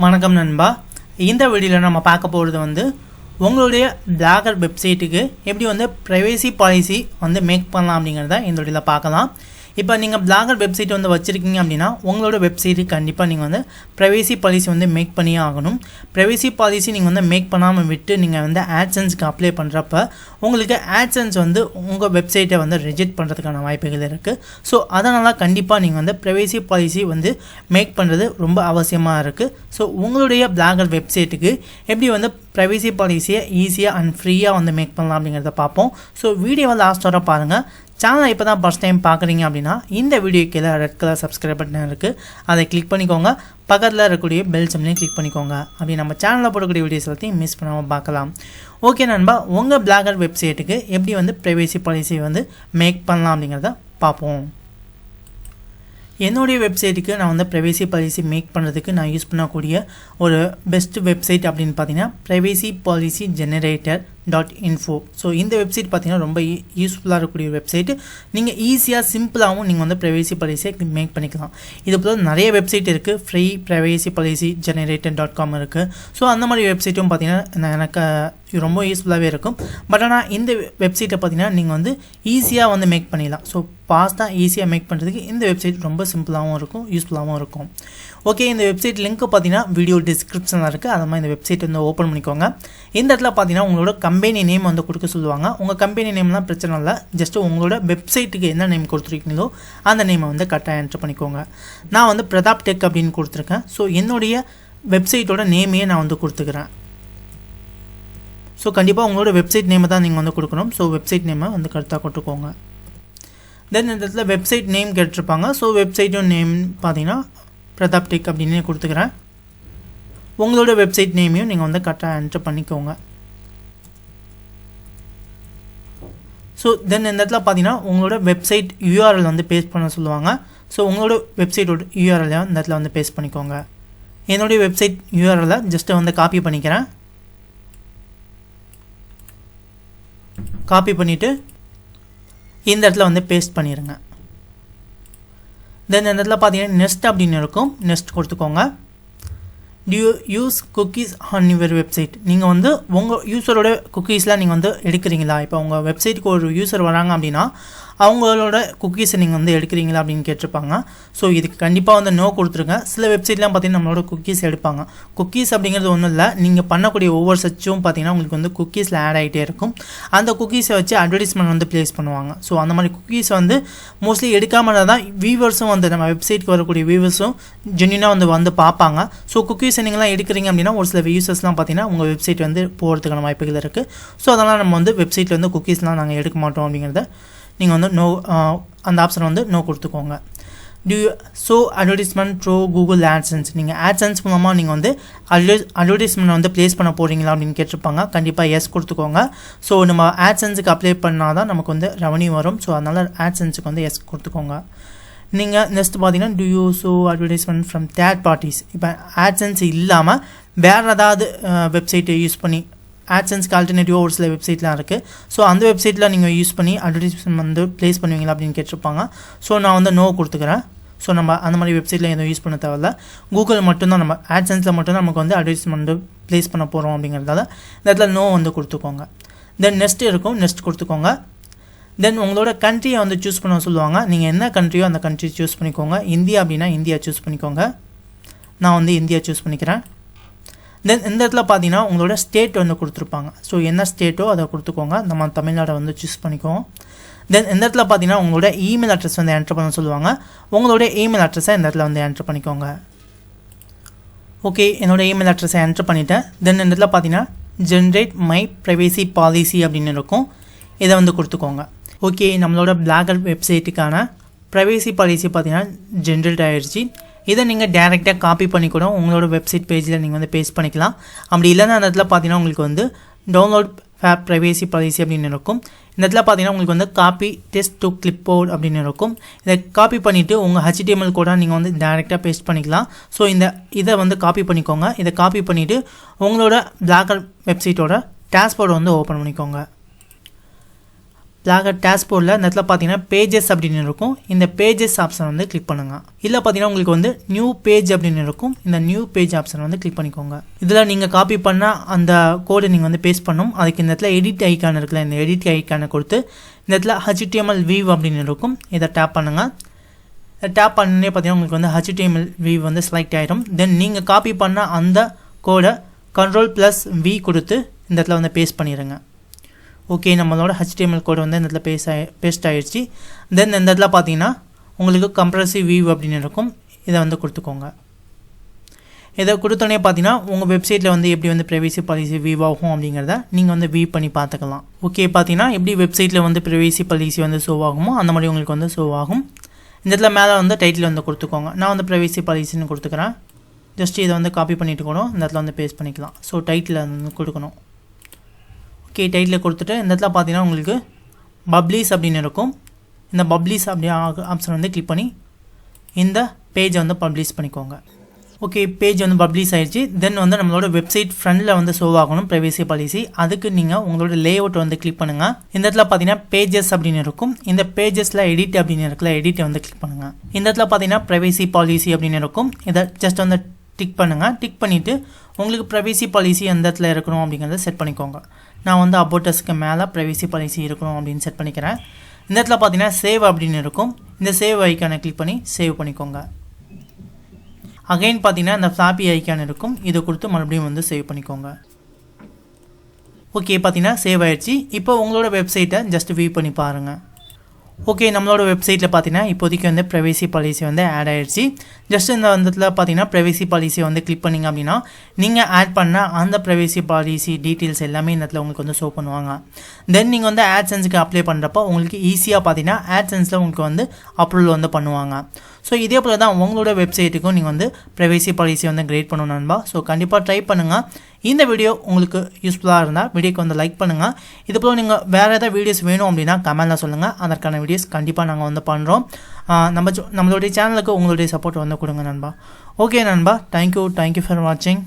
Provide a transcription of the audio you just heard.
வணக்கம் நண்பா. இந்த வீடியோவில் நம்ம பார்க்க போகிறது வந்து உங்களுடைய பிளாகர் வெப்சைட்டுக்கு எப்படி வந்து ப்ரைவேசி பாலிசி வந்து மேக் பண்ணலாம் அப்படிங்கிறத இந்த வீடியோவில் பார்க்கலாம். இப்போ நீங்கள் பிளாகர் வெப்சைட் வந்து வச்சுருக்கீங்க அப்படின்னா உங்களோட வெப்சைட்டுக்கு கண்டிப்பாக நீங்கள் வந்து ப்ரைவேசி பாலிசி வந்து மேக் பண்ணியே ஆகணும். ப்ரைவேசி பாலிசி நீங்கள் வந்து மேக் பண்ணாமல் விட்டு நீங்கள் வந்து ஆட்சன்ஸ்க்கு அப்ளை பண்ணுறப்ப உங்களுக்கு ஆட்சன்ஸ் வந்து உங்கள் வெப்சைட்டை வந்து ரிஜெக்ட் பண்ணுறதுக்கான வாய்ப்புகள் இருக்குது. ஸோ அதனால் கண்டிப்பாக நீங்கள் வந்து ப்ரைவேசி பாலிசி வந்து மேக் பண்ணுறது ரொம்ப அவசியமாக இருக்குது. ஸோ உங்களுடைய பிளாகர் வெப்சைட்டுக்கு எப்படி வந்து ப்ரைவேசி பாலிசியை ஈஸியாக அண்ட் ஃப்ரீயாக வந்து மேக் பண்ணலாம் அப்படிங்கிறத பார்ப்போம். ஸோ வீடியோவை லாஸ்ட் வர பாருங்கள். சேனலை இப்போ தான் ஃபஸ்ட் டைம் பார்க்குறீங்க அப்படின்னா இந்த வீடியோ கீழே ரெட் கலர் சப்ஸ்கிரைப் பட்டன் இருக்குது, அதை கிளிக் பண்ணிக்கோங்க. பக்கத்தில் இருக்கக்கூடிய பெல் சிம்லையும் கிளிக் பண்ணிக்கோங்க. அப்படி நம்ம சேனலில் போடக்கூடிய வீடியோஸ் எல்லாத்தையும் மிஸ் பண்ணாமல் பார்க்கலாம். ஓகே நண்பா, உங்கள் பிளாகர் வெப்சைட்டுக்கு எப்படி வந்து ப்ரைவேசி பாலிசி வந்து மேக் பண்ணலாம் அப்படிங்கிறத பார்ப்போம். என்னுடைய வெப்சைட்டுக்கு நான் வந்து ப்ரைவேசி பாலிசி மேக் பண்ணுறதுக்கு நான் யூஸ் பண்ணக்கூடிய ஒரு பெஸ்ட் வெப்சைட் அப்படின்னு பார்த்தீங்கன்னா privacypolicygenerator.info. ஸோ இந்த வெப்சைட் பார்த்தீங்கன்னா ரொம்ப யூஸ்ஃபுல்லாக இருக்கக்கூடிய வெப்சைட்டு. நீங்கள் ஈஸியாக சிம்பிளாகவும் நீங்கள் வந்து ப்ரைவேசி பாலிசியை மேக் பண்ணிக்கலாம். இது போல் நிறைய வெப்சைட் இருக்குது. ஃப்ரீ privacypolicygenerator.com இருக்குது. ஸோ அந்த மாதிரி வெப்சைட்டும் பார்த்தீங்கன்னா எனக்கு ரொம்ப யூஸ்ஃபுல்லாகவே இருக்கும். பட் ஆனால் இந்த வெப்சைட்டை பார்த்தீங்கன்னா நீங்கள் வந்து ஈஸியாக வந்து மேக் பண்ணிடலாம். ஸோ ஃபாஸ்ட்டாக ஈஸியாக மேக் பண்ணுறதுக்கு இந்த வெப்சைட் ரொம்ப சிம்பிளாகவும் இருக்கும், யூஸ்ஃபுல்லாகவும் இருக்கும். ஓகே, இந்த வெப்சைட் லிங்க்கு பார்த்தீங்கன்னா வீடியோ டிஸ்கிரிப்ஷனில் இருக்குது. அது மாதிரி இந்த வெப்சைட் வந்து ஓப்பன் பண்ணிக்கோங்க. இந்த இடத்துல பார்த்தீங்கன்னா உங்களோட கம்பெனி நேம் வந்து கொடுக்க சொல்லுவாங்க. உங்கள் கம்பெனி நேம்லாம் பிரச்சனை இல்லை, ஜஸ்ட்டு உங்களோட வெப்சைட்டுக்கு என்ன நேம் கொடுத்துருக்கீங்களோ அந்த நேமை வந்து கரெக்டாக என்ட்ரு பண்ணிக்கோங்க. நான் வந்து பிரதாப் டெக் அப்படின்னு கொடுத்துருக்கேன். ஸோ என்னுடைய வெப்சைட்டோட நேமையே நான் வந்து கொடுத்துக்கிறேன். ஸோ கண்டிப்பாக உங்களோட வெப்சைட் நேமை தான் நீங்கள் வந்து கொடுக்கணும். ஸோ வெப்சைட் நேமை வந்து கரெக்டாக கொடுத்துக்கோங்க. தென் இந்த இடத்துல வெப்சைட் நேம் கேட்டிருப்பாங்க. ஸோ வெப்சைட்டும் நேம் பார்த்தீங்கன்னா பிரதாப் டெக் அப்படின்னு கொடுத்துக்கிறேன். உங்களோட வெப்சைட் நேமையும் நீங்கள் வந்து கரெக்டாக என்ட்ரு பண்ணிக்கோங்க. ஸோ தென் இந்த இடத்துல பார்த்தீங்கன்னா உங்களோட வெப்சைட் யூஆர்எல் வந்து பேஸ்ட் பண்ண சொல்லுவாங்க. ஸோ உங்களோட வெப்சைட்டோட யூஆர்எல் இந்த இடத்துல வந்து பேஸ்ட் பண்ணிக்கோங்க. என்னுடைய வெப்சைட் யூஆர்எல்லை ஜஸ்ட்டு வந்து காப்பி பண்ணிக்கிறேன். காப்பி பண்ணிவிட்டு இந்த இடத்துல வந்து பேஸ்ட் பண்ணிடுங்க. தென் இந்த இடத்துல பார்த்தீங்கன்னா நெக்ஸ்ட் அப்படின்னு இருக்கும், நெக்ஸ்ட் கொடுத்துக்கோங்க. Do you use cookies on your website. நீங்கள் வந்து உங்கள் யூஸரோட குக்கீஸ்லாம் நீங்கள் வந்து எடுக்கிறீங்களா? இப்போ உங்கள் வெப்சைட்டுக்கு ஒரு யூஸர் வராங்க அப்படின்னா அவங்களோட குக்கீஸை நீங்கள் வந்து எடுக்கிறீங்களா அப்படின்னு கேட்டிருப்பாங்க. ஸோ இதுக்கு கண்டிப்பாக வந்து நோ கொடுத்துருங்க. சில வெப்சைட்லாம் பார்த்தீங்கன்னா நம்மளோட குக்கீஸ் எடுப்பாங்க. குக்கீஸ் அப்படிங்கிறது ஒன்றும் இல்லை, நீங்கள் பண்ணக்கூடிய ஒவ்வொரு சர்ச்சும் பார்த்தீங்கன்னா உங்களுக்கு வந்து குக்கீஸில் ஆட் ஆகிட்டே இருக்கும். அந்த குக்கீஸை வச்சு அட்வர்டைஸ்மெண்ட் வந்து ப்ளேஸ் பண்ணுவாங்க. ஸோ அந்த மாதிரி குக்கீஸ் வந்து மோஸ்ட்லி எடுக்காமல் தான் வியூவர்ஸும் வந்து நம்ம வெப்சைட்டுக்கு வரக்கூடிய வியூவர்ஸும் ஜென்யூனாக வந்து பார்ப்பாங்க. ஸோ குக்கீஸை நீங்களாம் எடுக்கிறீங்க அப்படின்னா ஒரு சில யூசர்ஸ்லாம் பார்த்தீங்கன்னா உங்கள் வெப்சைட் வந்து போகிறதுக்கான வாய்ப்புகள் இருக்குது. ஸோ அதனால் நம்ம வந்து வெப்சைட்டில் வந்து குக்கீஸ்லாம் நாங்கள் எடுக்க மாட்டோம் அப்படிங்கிறத நீங்கள் வந்து நோ அந்த ஆப்ஷன் வந்து நோ கொடுத்துக்கோங்க. So advertisement through Google ஆட்சன்ஸ். நீங்கள் ஆட்சன்ஸ் மூலமாக நீங்கள் வந்து அட்வர்டைஸ்மெண்ட் வந்து ப்ளேஸ் பண்ண போகிறீங்களா அப்படின்னு கேட்டிருப்பாங்க. கண்டிப்பாக எஸ் கொடுத்துக்கோங்க. ஸோ நம்ம ஆட்சன்ஸுக்கு அப்ளை பண்ணால் தான் நமக்கு வந்து ரெவன்யூ வரும். ஸோ அதனால் ஆட்சன்ஸுக்கு வந்து எஸ் கொடுத்துக்கோங்க. நீங்கள் நெக்ஸ்ட் பார்த்தீங்கன்னா to you so advertisement from third parties. இப்போ ஆட்சன்ஸ் இல்லாமல் வேறு ஏதாவது வெப்சைட்டை யூஸ் பண்ணி ஆட்சன்ஸ்க்கு ஆல்டர்னேட்டிவாக ஒரு சில வெப்சைட்லாம் இருக்குது. ஸோ அந்த வெப்சைட்டில் நீங்கள் யூஸ் பண்ணி அட்வர்டைஸ்மெண்ட் வந்து ப்ளேஸ் பண்ணுவீங்களா அப்படின்னு கேட்டிருப்பாங்க. ஸோ நான் வந்து நோ கொடுத்துக்கிறேன். ஸோ நம்ம அந்த மாதிரி வெப்சைட்டில் எதுவும் யூஸ் பண்ண தேவையில்ல. கூகுள் மட்டும்தான், நம்ம ஆட்சன்ஸில் மட்டும்தான் நமக்கு வந்து அட்வர்டைஸ்மெண்ட் வந்து ப்ளேஸ் பண்ண போகிறோம் அப்படிங்கிறதால இந்த இடத்துல நோ வந்து கொடுத்துக்கோங்க. தென் நெக்ஸ்ட் இருக்கும், நெக்ஸ்ட் கொடுத்துக்கோங்க. தென் உங்களோட கண்ட்ரியை வந்து சூஸ் பண்ண சொல்லுவாங்க. நீங்கள் என்ன கண்ட்ரியோ அந்த கண்ட்ரி சூஸ் பண்ணிக்கோங்க. இந்தியா அப்படின்னா இந்தியா சூஸ் பண்ணிக்கோங்க. நான் வந்து இந்தியா சூஸ் பண்ணிக்கிறேன். தென் இந்த இடத்துல பார்த்தீங்கன்னா உங்களோட ஸ்டேட் வந்து கொடுத்துருப்பாங்க. ஸோ என்ன ஸ்டேட்டோ அதை கொடுத்துக்கோங்க. நம்ம தமிழ்நாடை வந்து சூஸ் பண்ணிக்கோங்க. தென் இந்த இடத்துல பார்த்தீங்கன்னா உங்களோட இமெயில் அட்ரஸ் வந்து என்ட்ரு பண்ண சொல்லுவாங்க. உங்களோட இமெயில் அட்ரஸை இந்த இடத்துல வந்து என்ட்ரு பண்ணிக்கோங்க. ஓகே, என்னோட இமெயில் அட்ரஸை என்ட்ரு பண்ணிவிட்டேன். தென் இந்த இடத்துல பார்த்தீங்கன்னா ஜென்ரேட் மை ப்ரைவேசி பாலிசி அப்படின்னு இருக்கும், இதை வந்து கொடுத்துக்கோங்க. ஓகே, நம்மளோட பிளாகர் வெப்சைட்டுக்கான ப்ரைவேசி பாலிசி பார்த்தீங்கன்னா ஜென்ரேட் ஆகிடுச்சு. இதை நீங்கள் டேரெக்டாக காப்பி பண்ணி கூட உங்களோட வெப்சைட் பேஜில் நீங்கள் வந்து பேஸ்ட் பண்ணிக்கலாம். அப்படி இல்லைன்னா அந்த இடத்துல பார்த்தீங்கன்னா உங்களுக்கு வந்து டவுன்லோட் ஃபேப் ப்ரைவேசி பாலிசி அப்படின்னு இருக்கும். இந்த இடத்துல பார்த்தீங்கன்னா உங்களுக்கு வந்து copy text to clipboard அப்படின்னு இருக்கும். இதை காப்பி பண்ணிவிட்டு உங்கள் HTML கூட நீங்கள் வந்து டேரெக்டாக பேஸ்ட் பண்ணிக்கலாம். ஸோ இதை வந்து காப்பி பண்ணிக்கோங்க. இதை காப்பி பண்ணிவிட்டு உங்களோட பிளாகர் வெப்சைட்டோட டேஷ்போர்டை வந்து ஓப்பன் பண்ணிக்கோங்க. பிளாகர் டேஷ்போர்டில் இந்த இடத்துல பார்த்தீங்கன்னா பேஜஸ் அப்படின்னு இருக்கும். இந்த பேஜஸ் ஆப்ஷன் வந்து கிளிக் பண்ணுங்கள். இல்லை பார்த்தீங்கன்னா உங்களுக்கு வந்து நியூ பேஜ் அப்படின்னு இருக்கும். இந்த நியூ பேஜ் ஆப்ஷன் வந்து கிளிக் பண்ணிக்கோங்க. இதில் நீங்கள் காப்பி பண்ண அந்த கோடை நீங்கள் வந்து பேஸ்ட் பண்ணணும். அதுக்கு இந்த இடத்துல எடிட் ஐக்கான் இருக்குல்ல, இந்த எடிட் ஐக்கானை கொடுத்து இந்த இடத்துல HTML வியூ அப்படின்னு இருக்கும். இதை டேப் பண்ணுங்கள். டேப் பண்ணே பார்த்தீங்கன்னா உங்களுக்கு வந்து HTML வியூ வந்து செலக்ட் ஆகிடும். தென் நீங்கள் காப்பி பண்ண அந்த கோடை Ctrl+V கொடுத்து இந்த இடத்துல வந்து பேஸ்ட் பண்ணிடுங்க. ஓகே, நம்மளோட HTML கோடு வந்து இந்த இடத்துல பேஸ்ட் ஆகிடுச்சு. தென் இந்த இடத்துல பார்த்தீங்கன்னா உங்களுக்கு கம்ப்ரசிவ் வியூ அப்படின்னு இருக்கும். இதை வந்து கொடுத்துக்கோங்க. இதை கொடுத்தோன்னே பார்த்தீங்கன்னா உங்கள் வெப்சைட்டில் வந்து எப்படி வந்து ப்ரைவசி பாலிசி வியூ ஆகும் அப்படிங்கிறத நீங்கள் வந்து வியூ பண்ணி பார்த்துக்கலாம். ஓகே, பார்த்தீங்கன்னா எப்படி வெப்சைட்டில் வந்து ப்ரைவசி பாலிசி வந்து ஷோ ஆகுமோ அந்த மாதிரி உங்களுக்கு வந்து ஷோ ஆகும். இந்த இடத்துல மேலே வந்து டைட்டில் வந்து கொடுத்துக்கோங்க. நான் வந்து ப்ரைவசி பாலிசின்னு கொடுத்துக்கிறேன். ஜஸ்ட் இதை வந்து காப்பி பண்ணிட்டு கூட இந்த இடத்துல வந்து பேஸ்ட் பண்ணிக்கலாம். ஸோ டைட்டில் வந்து கொடுக்கணும். ஓகே, டைட்டில் கொடுத்துட்டு இந்த இடத்துல பார்த்தீங்கன்னா உங்களுக்கு பப்ளிஷ் அப்படின்னு இருக்கும். இந்த பப்ளிஷ் அப்படி ஆப்ஷன் வந்து கிளிக் பண்ணி இந்த பேஜை வந்து பப்ளிஷ் பண்ணிக்கோங்க. ஓகே, பேஜ் வந்து பப்ளிஷ் ஆகிடுச்சு. தென் வந்து நம்மளோட வெப்சைட் ஃப்ரண்டில் வந்து ஷோ ஆகணும் ப்ரைவசி பாலிசி. அதுக்கு நீங்கள் உங்களோட லேஅவுட் வந்து கிளிக் பண்ணுங்கள். இந்த இடத்துல பார்த்தீங்கன்னா பேஜஸ் அப்படின்னு இருக்கும். இந்த பேஜஸில் எடிட் அப்படின்னு இருக்குல்ல, எடிட்டை வந்து கிளிக் பண்ணுங்கள். இந்த இடத்துல பார்த்தீங்கன்னா ப்ரைவசி பாலிசி அப்படின்னு இருக்கும். இதை ஜஸ்ட் வந்து டிக் பண்ணுங்கள். டிக் பண்ணிவிட்டு உங்களுக்கு ப்ரைவசி பாலிசி எந்த இடத்துல இருக்கணும் அப்படிங்கிறத செட் பண்ணிக்கோங்க. நான் வந்து அபோட்டஸ்க்கு மேலே ப்ரைவசி பாலிசி இருக்கணும் அப்படின்னு செட் பண்ணிக்கிறேன். இந்த இடத்துல பார்த்தீங்கன்னா சேவ் அப்படின்னு இருக்கும். இந்த சேவ் ஐக்கானை கிளிக் பண்ணி சேவ் பண்ணிக்கோங்க. அகைன் பார்த்தீங்கன்னா இந்த ஃப்ளாப்பி ஐக்கான் இருக்கும். இதை கொடுத்து மறுபடியும் வந்து சேவ் பண்ணிக்கோங்க. ஓகே, பார்த்தீங்கன்னா சேவ் ஆகிடுச்சு. இப்போ உங்களோட வெப்சைட்டை ஜஸ்ட் வியூ பண்ணி பாருங்கள். ஓகே, நம்மளோட வெப்சைட்டில் பார்த்தீங்கன்னா இப்போதைக்கு வந்து ப்ரைவசி பாலிசி வந்து ஆட் ஆகிடுச்சு. ஜஸ்ட் இந்த இடத்துல பார்த்தீங்கன்னா ப்ரைவசி பாலிசி வந்து கிளிக் பண்ணிங்க அப்படின்னா நீங்கள் ஆட் பண்ண அந்த ப்ரைவசி பாலிசி டீட்டெயில்ஸ் எல்லாமே இந்த இடத்துல உங்களுக்கு வந்து ஷோ பண்ணுவாங்க. தென் நீங்கள் வந்து AdSenseக்கு அப்ளை பண்ணுறப்போ உங்களுக்கு ஈஸியாக பார்த்தீங்கன்னா AdSenseல உங்களுக்கு வந்து அப்ரூவல் வந்து பண்ணுவாங்க. ஸோ இதே போல் தான் உங்களோட வெப்சைட்டுக்கும் நீங்கள் வந்து ப்ரைவசி பாலிசி வந்து கிரியேட் பண்ணணும் நண்பா. ஸோ கண்டிப்பாக ட்ரை பண்ணுங்கள். இந்த வீடியோ உங்களுக்கு யூஸ்ஃபுல்லாக இருந்தால் வீடியோக்கு வந்து லைக் பண்ணுங்கள். இது போல் நீங்கள் வேறு ஏதாவது வீடியோஸ் வேணும் அப்படின்னா கமெண்ட்டில் சொல்லுங்கள். அதற்கான வீடியோஸ் கண்டிப்பாக நாங்கள் வந்து பண்ணுறோம். நம்மளுடைய சேனலுக்கு உங்களுடைய சப்போர்ட் வந்து கொடுங்க நண்பா. ஓகே நண்பா, தேங்க்யூ ஃபார் வாட்சிங்.